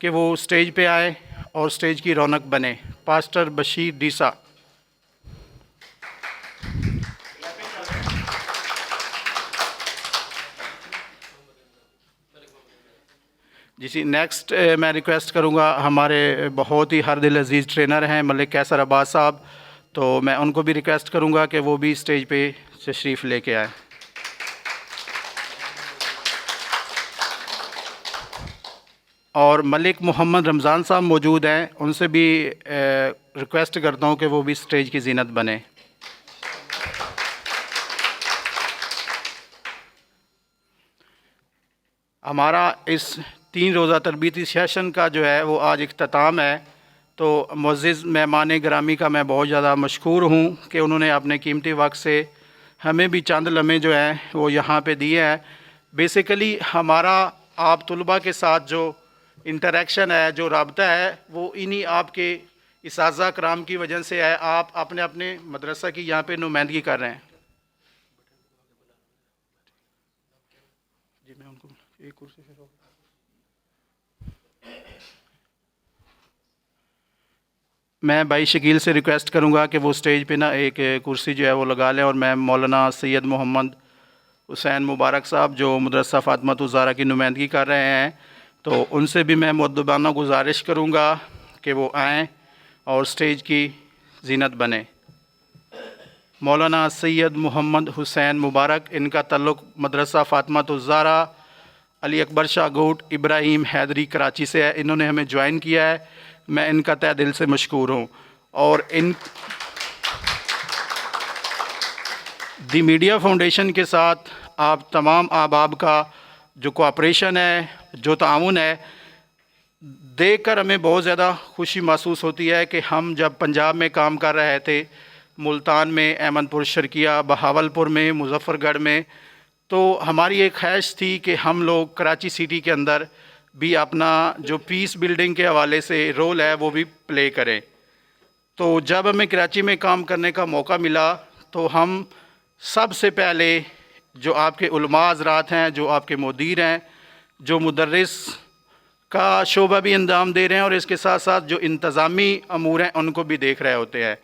कि वो स्टेज पे आए और स्टेज की रौनक बने। पास्टर बशीर डीसा। जी नेक्स्ट मैं रिक्वेस्ट करूंगा, हमारे बहुत ही हर दिल अजीज़ ट्रेनर हैं मलिक कैसर अब्बास साहब, तो मैं उनको भी रिक्वेस्ट करूंगा कि वो भी स्टेज पे तशरीफ़ लेके आए। और मलिक मोहम्मद रमज़ान साहब मौजूद हैं, उनसे भी रिक्वेस्ट करता हूं कि वो भी स्टेज की जीनत बने। हमारा इस 3 रोज़ा तरबीती सेशन का जो है वो आज इख्तिताम है। तो मुअज़्ज़िज़ मेहमान गिरामी का मैं बहुत ज़्यादा मशकूर हूँ कि उन्होंने अपने कीमती वक्त से हमें भी चंद लम्हे जो हैं वो यहाँ पे दिए हैं। बेसिकली हमारा आप तुलबा के साथ जो इंटरेक्शन है, जो राब्ता है, वो इन्हीं आपके इसाज़ा कराम की वजह से है। आप अपने अपने मदरसा की यहाँ पे नुमाइंदगी कर रहे हैं। जी मैं उनको एक कुर्सी से मैं भाई शकील से रिक्वेस्ट करूँगा कि वो स्टेज पे ना एक कुर्सी जो है वो लगा लें, और मैं मौलाना सैयद मोहम्मद हुसैन मुबारक साहब जो मदरसा फ़ातिमा ज़हरा की नुमाइंदगी कर रहे हैं, तो उनसे भी मैं मुअद्दबाना गुजारिश करूँगा कि वो आएँ और स्टेज की जीनत बने। मौलाना सैयद मोहम्मद हुसैन मुबारक, इनका ताल्लुक़ मदरसा फ़ातिमा ज़हरा अली अकबर शाह गोट इब्राहिम हैदरी कराची से है। इन्होंने हमें ज्वाइन किया है, मैं इनका तहे दिल से मशकूर हूँ। और इन दी मीडिया फाउंडेशन के साथ आप तमाम अहबाब का जो कोऑपरेशन है, जो ताउन है, देख कर हमें बहुत ज़्यादा खुशी महसूस होती है कि हम जब पंजाब में काम कर रहे थे, मुल्तान में, अहमदपुर शर्किया, बहावलपुर में, मुजफ्फरगढ़ में, तो हमारी एक ख्वाहिश थी कि हम लोग कराची सिटी के अंदर भी अपना जो पीस बिल्डिंग के हवाले से रोल है वो भी प्ले करें। तो जब हमें कराची में काम करने का मौका मिला, तो हम सबसे पहले जो आपके उलमा हज़रात हैं, जो आपके मुदीर हैं, जो मुदर्रिस का शोबा भी अंजाम दे रहे हैं, और इसके साथ साथ जो इंतज़ामी अमूर हैं उनको भी देख रहे होते हैं।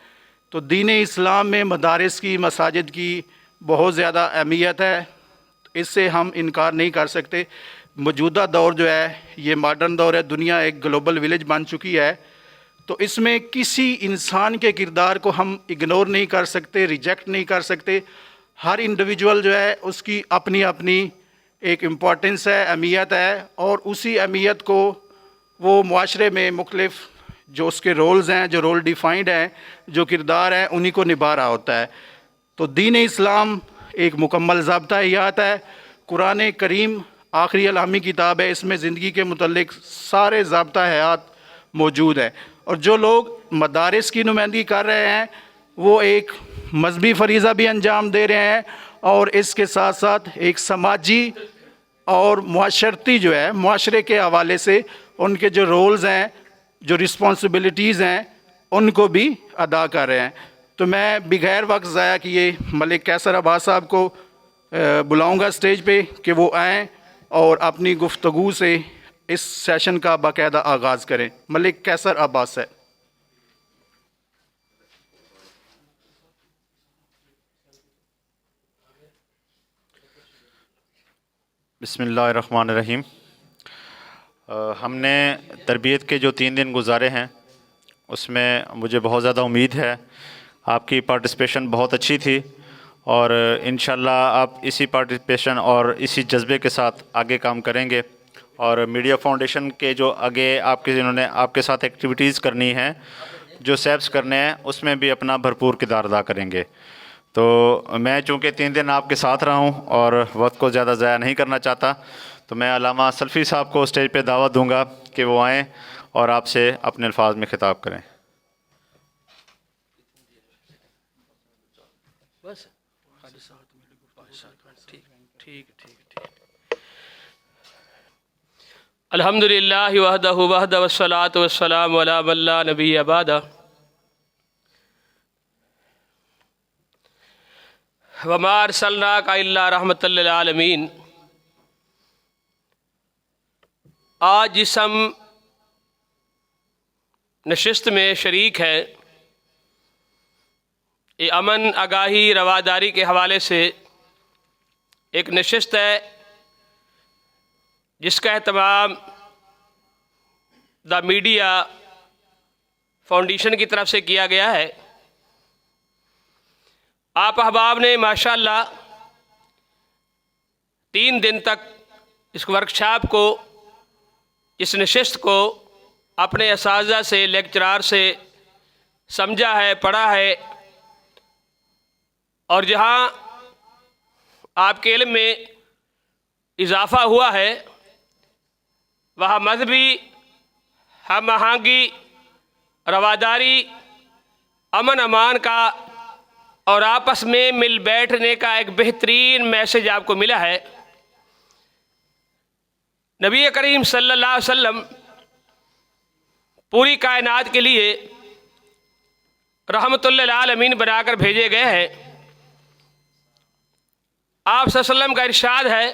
तो दीन इस्लाम में मदारिस की, मसाजिद की बहुत ज़्यादा अहमियत है, इससे हम इनकार नहीं कर सकते। मौजूदा दौर जो है ये मॉडर्न दौर है, दुनिया एक ग्लोबल विलेज बन चुकी है, तो इसमें किसी इंसान के किरदार को हम इग्नोर नहीं कर सकते, रिजेक्ट नहीं कर सकते। हर इंडिविजुअल जो है उसकी अपनी अपनी एक इम्पॉर्टेंस है, अहमियत है, और उसी अहमियत को वो मुआशरे में मुख्तलिफ जो उसके रोल्स हैं, जो रोल डिफाइंड हैं, जो किरदार हैं, उन्हीं को निभा रहा होता है। तो दीन इस्लाम एक मुकम्मल ज़ाब्ता हयात है। कुरान करीम आखिरी अलामी किताब है, इसमें ज़िंदगी के मुतल्लिक़ सारे ज़ाब्ता हयात मौजूद है। और जो लोग मदारिस की नुमाइंदगी कर रहे हैं वो एक मजहबी फरीज़ा भी अंजाम दे रहे हैं, और इसके साथ साथ एक समाजी और मुआशरती जो है मुआशरे के हवाले से उनके जो रोल्स हैं, जो रिस्पॉन्सिबिलिटीज़ हैं, उनको भी अदा कर रहे हैं। तो मैं बगैर वक्त ज़ाया किए मलिक कैसर अब्बास साहब को बुलाऊंगा स्टेज पे कि वो आएँ और अपनी गुफ्तगू से इस सेशन का बाकायदा आगाज़ करें। मलिक कैसर अब्बास है। बिस्मिल्लाहिर्रहमानिर्रहीम। हमने तरबियत के जो 3 दिन गुजारे हैं उसमें मुझे बहुत ज़्यादा उम्मीद है, आपकी पार्टिसिपेशन बहुत अच्छी थी, और इंशाल्लाह आप इसी पार्टिसिपेशन और इसी जज्बे के साथ आगे काम करेंगे। और मीडिया फाउंडेशन के जो आगे आपके जिन्होंने आपके साथ एक्टिविटीज़ करनी हैं, जो सेप्स करने हैं, उसमें भी अपना भरपूर किरदार अदा करेंगे। तो मैं चूँकि 3 दिन आपके साथ रहा हूँ और वक्त को ज़्यादा ज़ाया नहीं करना चाहता, तो मैं अल्लामा सल्फ़ी साहब को स्टेज पे दावत दूँगा कि वो आएँ और आपसे अपने अल्फाज में खिताब करें। बस ठीक। अल्हम्दुलिल्लाह वहदहु वहदा वस्सलातु वस्सलामु अला मन ला नबिय्य बअदा। वमा अरसलनाका इल्ला रहमतल लिल आलमीन। आज जिस हम नशिस्त में शरीक है। ये अमन आगाही रवादारी के हवाले से एक नशिस्त है जिसका एहतमाम द मीडिया फाउंडेशन की तरफ से किया गया है। आप अहबाब ने माशाअल्लाह 3 दिन तक इस वर्कशॉप को, इस नशिस्त को अपने असातिज़ा से, लेक्चरार से समझा है, पढ़ा है, और जहाँ आपके इल्म में इजाफ़ा हुआ है वहाँ मजहबी हम आहंगी, रवादारी, अमन अमान का और आपस में मिल बैठने का एक बेहतरीन मैसेज आपको मिला है। नबी करीम सल्लल्लाहु अलैहि वसल्लम पूरी कायनात के लिए रहमतुल लिल आलमीन बनाकर भेजे गए हैं। आप सल्लल्लाहु अलैहि वसल्लम का इरशाद है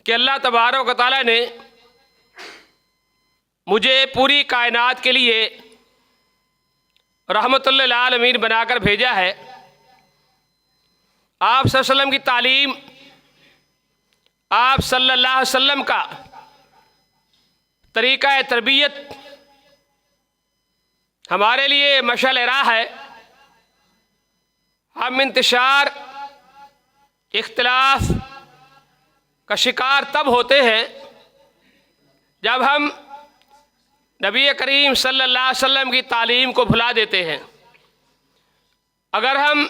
कि अल्लाह तबारक व तआला ने मुझे पूरी कायनात के लिए रहमतुल लिल आलमीन बनाकर भेजा है। आप सल्लल्लाहु अलैहि वसल्लम की तालीम, आप सल्लल्लाहु अलैहि वसल्लम का तरीक़ा तरबियत हमारे लिए मशाल राह है। हम इंतशार, इख्तिलाफ का शिकार तब होते हैं जब हम नबी करीम सल्लल्लाहु अलैहि वसल्लम की तालीम को भुला देते हैं। अगर हम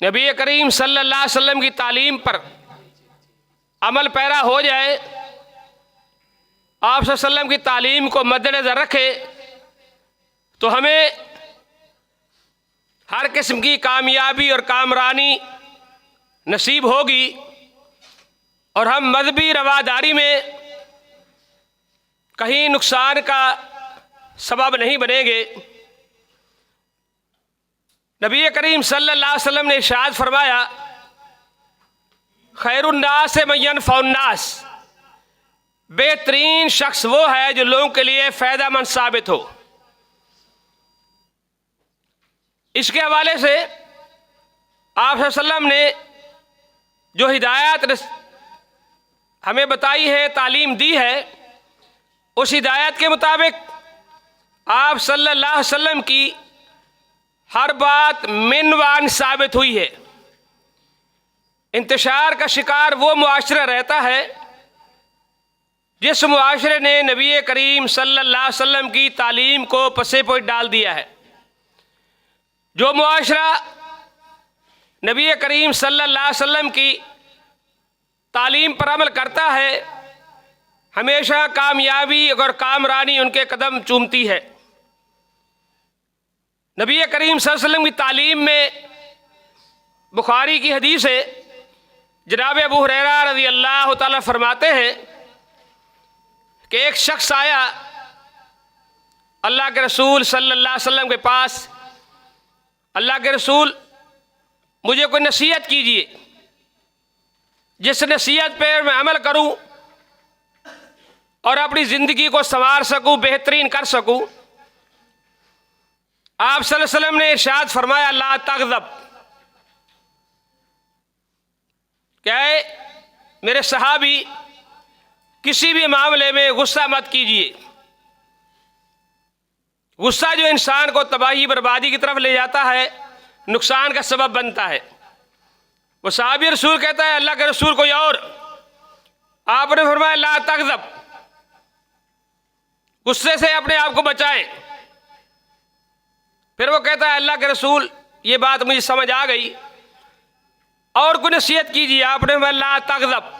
नबी करीम सल्लल्लाहु अलैहि वसल्लम की तालीम पर अमल पैरा हो जाए, आप सल्लल्लाहु अलैहि वसल्लम की तालीम को मद्देनज़र रखे, तो हमें हर किस्म की कामयाबी और कामरानी नसीब होगी और हम मजहबी रवादारी में कहीं नुकसान का सबब नहीं बनेंगे। नबी करीम सल्लल्लाहु अलैहि वसल्लम ने इरशाद फरमाया, खैरुन्नास मन यनफ़उन्नास, बेहतरीन शख्स वो है जो लोगों के लिए फ़ायदेमंद साबित हो। इसके हवाले से आप वसल्लम ने जो हिदायत हमें बताई है, तालीम दी है, उस हिदायत के मुताबिक आप सल्लल्लाहु अलैहि वसल्लम की हर बात मिनवान साबित हुई है। इंतशार का शिकार वो मुआशरा रहता है जिस मुआशरे ने नबी करीम सल्लल्लाहु अलैहि वसल्लम की तालीम को पसे पोई डाल दिया है। जो मुआशरा नबी करीम सल्लल्लाहु अलैहि वसल्लम की तालीम पर अमल करता है, हमेशा कामयाबी और कामरानी उनके कदम चूमती है। नबी करीम सल्लल्लाहु अलैहि वसल्लम की तालीम में बुखारी की हदीस है, जनाब अबू हुरैरा रज़ी अल्लाह ताला फरमाते हैं कि एक शख्स आया अल्लाह के रसूल सल्लल्लाहु अलैहि वसल्लम के पास, अल्लाह के रसूल मुझे कोई नसीहत कीजिए जिस नसीहत पर मैं अमल करूं और अपनी ज़िंदगी को संवार सकूं, बेहतरीन कर सकूं। आप सल्लल्लाहु अलैहि वसल्लम ने इरशाद फरमाया, ला तग़ज़ब, क्या है मेरे सहाबी, किसी भी मामले में गुस्सा मत कीजिए। गुस्सा जो इंसान को तबाही बर्बादी की तरफ ले जाता है, नुकसान का सबब बनता है। वो सहाबी रसूल कहता है, अल्लाह के रसूल कोई और, आपने फरमाया ला तग़ज़ब, गुस्से से अपने आप को बचाएं। फिर वो कहता है, अल्लाह के रसूल ये बात मुझे समझ आ गई, और कोई नसीहत कीजिए। आपने फरमाया ला तग़ज़ब,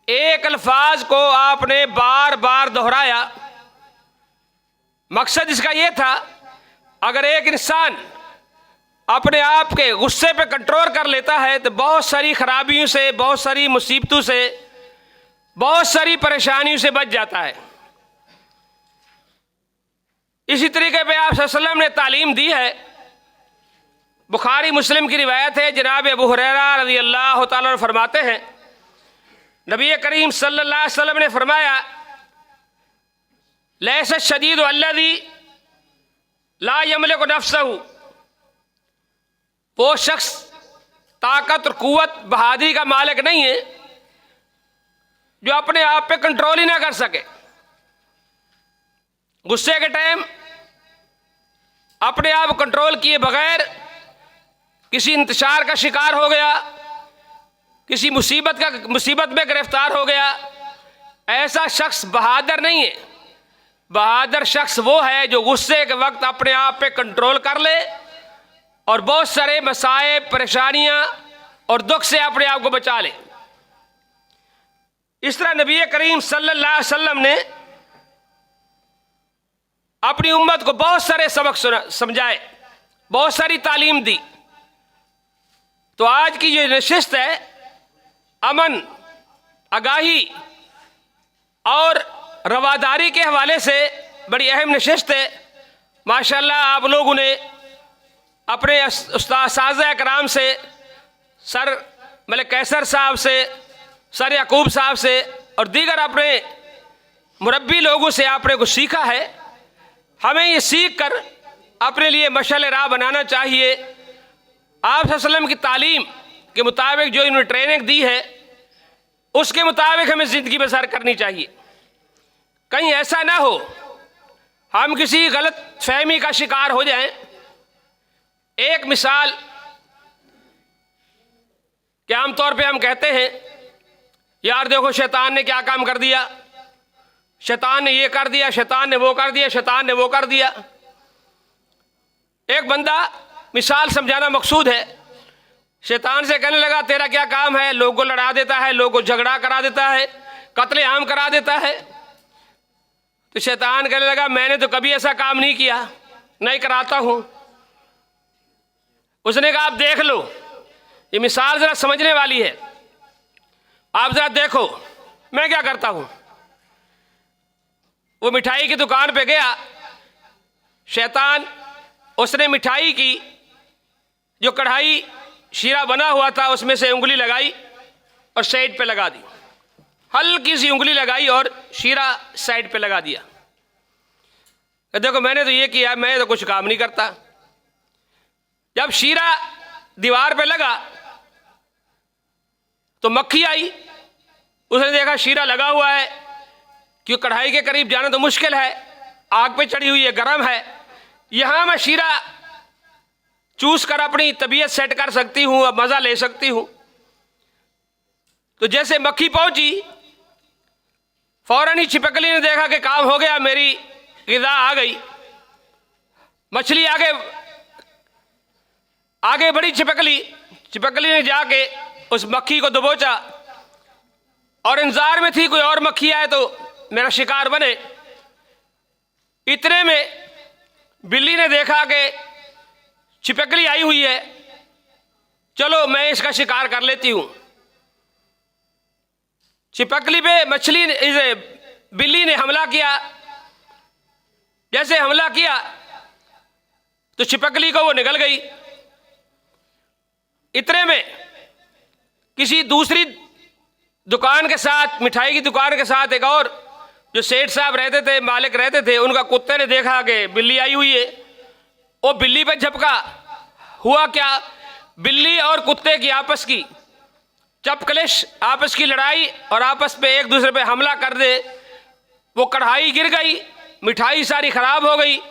एक अल्फाज को आपने बार बार दोहराया। मकसद इसका यह था, अगर एक इंसान अपने आप के गुस्से पे कंट्रोल कर लेता है तो बहुत सारी खराबियों से, बहुत सारी मुसीबतों से, बहुत सारी परेशानियों से बच जाता है। इसी तरीके पे आप सल्लल्लाहु अलैहि वसल्लम ने तालीम दी है। बुखारी मुस्लिम की रिवायत है, जनाब अबू हुरैरा रज़ी अल्लाह ताला अन्हु फरमाते हैं, नबी करीम सल्लल्लाहु अलैहि वसल्लम ने फरमाया, लैसा शदीद अल्लज़ी ला यमलिकु नफ्सहू, वो शख्स ताकत और कुव्वत बहादुरी का मालिक नहीं है जो अपने आप पे कंट्रोल ही ना कर सके। गुस्से के टाइम अपने आप कंट्रोल किए बगैर किसी इंतशार का शिकार हो गया, किसी मुसीबत में गिरफ्तार हो गया, ऐसा शख्स बहादुर नहीं है। बहादुर शख्स वो है जो गुस्से के वक्त अपने आप पे कंट्रोल कर ले और बहुत सारे मसाइब, परेशानियां और दुख से अपने आप को बचा ले। इस तरह नबी करीम सल्लल्लाहु अलैहि वसल्लम ने अपनी उम्मत को बहुत सारे सबक समझाए, बहुत सारी तालीम दी। तो आज की जो नशिस्त है, अमन, आगाही और रवादारी के हवाले से बड़ी अहम नशिस्त है। माशाल्लाह आप लोगों ने अपने उस्ताद कराम से, सर मलिक कैसर साहब से, सर याकूब साहब से और दीगर अपने मुरब्बी लोगों से आपने कुछ सीखा है। हमें ये सीख कर अपने लिए मशाल राह बनाना चाहिए। आप सल्लल्लाहु की तालीम के मुताबिक जो इन्होंने ट्रेनिंग दी है उसके मुताबिक हमें ज़िंदगी बसर करनी चाहिए। कहीं ऐसा ना हो हम किसी गलत फहमी का शिकार हो जाएं। एक मिसाल कि आमतौर पे हम कहते हैं यार देखो शैतान ने क्या काम कर दिया, शैतान ने ये कर दिया, शैतान ने वो कर दिया, शैतान ने वो कर दिया। एक बंदा, मिसाल समझाना मकसूद है, शैतान से कहने लगा तेरा क्या काम है, लोगों को लड़ा देता है, लोगों को झगड़ा करा देता है, कत्ले आम करा देता है। तो शैतान कहने लगा मैंने तो कभी ऐसा काम नहीं किया, नहीं कराता हूं। उसने कहा आप देख लो, ये मिसाल जरा समझने वाली है, आप जरा देखो मैं क्या करता हूं। वो मिठाई की दुकान पे गया, शैतान उसने मिठाई की जो कढ़ाई शीरा बना हुआ था उसमें से उंगली लगाई और साइड पे लगा दी, हल्की सी उंगली लगाई और शीरा साइड पे लगा दिया। देखो मैंने तो ये किया, मैं तो कुछ काम नहीं करता। जब शीरा दीवार पे लगा तो मक्खी आई, उसने देखा शीरा लगा हुआ है, क्योंकि कढ़ाई के करीब जाना तो मुश्किल है, आग पे चढ़ी हुई है, गर्म है, यहां मैं शीरा चूस कर अपनी तबीयत सेट कर सकती हूं, अब मजा ले सकती हूं। तो जैसे मक्खी पहुंची, फौरन ही छिपकली ने देखा कि काम हो गया, मेरी ग़िज़ा आ गई। मछली आगे बढ़ी, छिपकली ने जाके उस मक्खी को दबोचा और इंतजार में थी कोई और मक्खी आए तो मेरा शिकार बने। इतने में बिल्ली ने देखा कि छिपकली आई हुई है, चलो मैं इसका शिकार कर लेती हूं। छिपकली पे बिल्ली ने हमला किया। जैसे हमला किया तो छिपकली को वो निगल गई। इतने में किसी दूसरी दुकान के साथ, मिठाई की दुकान के साथ, एक और जो सेठ साहब रहते थे, मालिक रहते थे, उनका कुत्ते ने देखा कि बिल्ली आई हुई है, वो बिल्ली पे झपका। हुआ क्या, बिल्ली और कुत्ते की आपस की चपकलिश, आपस की लड़ाई और आपस में एक दूसरे पे हमला कर दे। वो कढ़ाई गिर गई, मिठाई सारी खराब हो गई,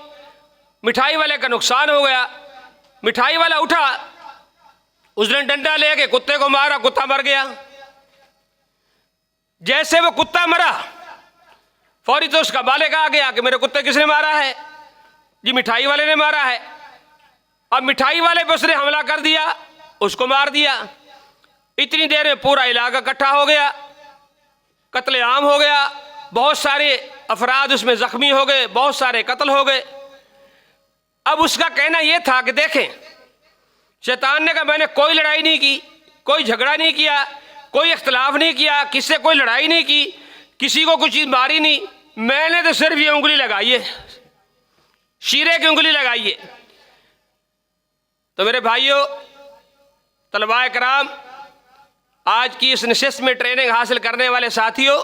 मिठाई वाले का नुकसान हो गया। मिठाई वाला उठा, उसने डंडा लेके कुत्ते को मारा, कुत्ता मर गया। जैसे वो कुत्ता मरा, फौरी तो उसका मालिक आ गया कि मेरे कुत्ते किसने मारा है? जी मिठाई वाले ने मारा है। अब मिठाई वाले पे उसने हमला कर दिया, उसको मार दिया। इतनी देर में पूरा इलाका इकट्ठा हो गया, कत्लेआम हो गया, बहुत सारे अफराद उसमें जख्मी हो गए, बहुत सारे कत्ल हो गए। अब उसका कहना यह था कि देखें, शैतान ने कहा मैंने कोई लड़ाई नहीं की, कोई झगड़ा नहीं किया, कोई इख्तलाफ नहीं किया, किससे कोई लड़ाई नहीं की, किसी को कुछ चीज मारी नहीं, मैंने तो सिर्फ ये उंगली लगाई है, शीरे की उंगली लगाई है। तो मेरे भाइयों, तलबा कराम, आज की इस नशिस्त में ट्रेनिंग हासिल करने वाले साथियों,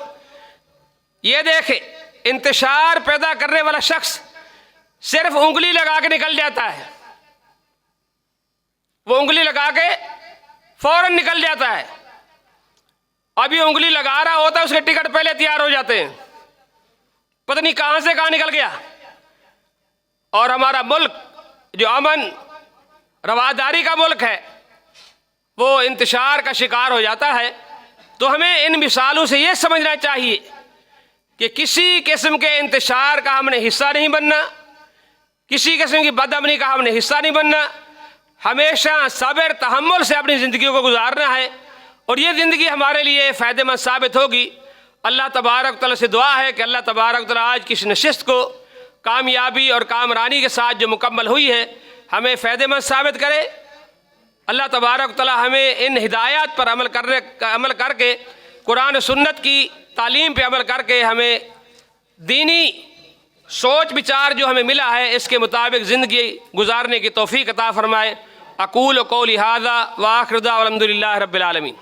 ये देखें इंतशार पैदा करने वाला शख्स सिर्फ उंगली लगा के निकल जाता है, वो उंगली लगा के फौरन निकल जाता है। अभी उंगली लगा रहा होता है, उसके टिकट पहले तैयार हो जाते हैं, पता नहीं कहां से कहां निकल गया। और हमारा मुल्क जो अमन रवादारी का मुल्क है, वो इंतशार का शिकार हो जाता है। तो हमें इन मिसालों से ये समझना चाहिए कि किसी किस्म के इंतशार का हमने हिस्सा नहीं बनना, किसी किस्म की बदअमनी का हमने हिस्सा नहीं बनना। हमेशा सब्र तहम्मुल से अपनी ज़िंदगी को गुजारना है और ये ज़िंदगी हमारे लिए फ़ायदेमंद साबित होगी। अल्लाह तबारक तआला से दुआ है कि अल्लाह तबारक तआला आज की इस नशिस्त को कामयाबी और कामरानी के साथ जो मुकम्मल हुई है हमें फ़ायदेमंद साबित करे। अल्लाह तबारक तआला हमें इन हिदायत पर अमल करके कुरान और सुन्नत की तालीम पे अमल करके हमें दीनी सोच विचार जो हमें मिला है इसके मुताबिक ज़िंदगी गुजारने की तौफीक अता फरमाए। अकूल कौली हाज़ा व आखिर दाअवाना अल्हम्दुलिल्लाहि रब्बिल आलमीन।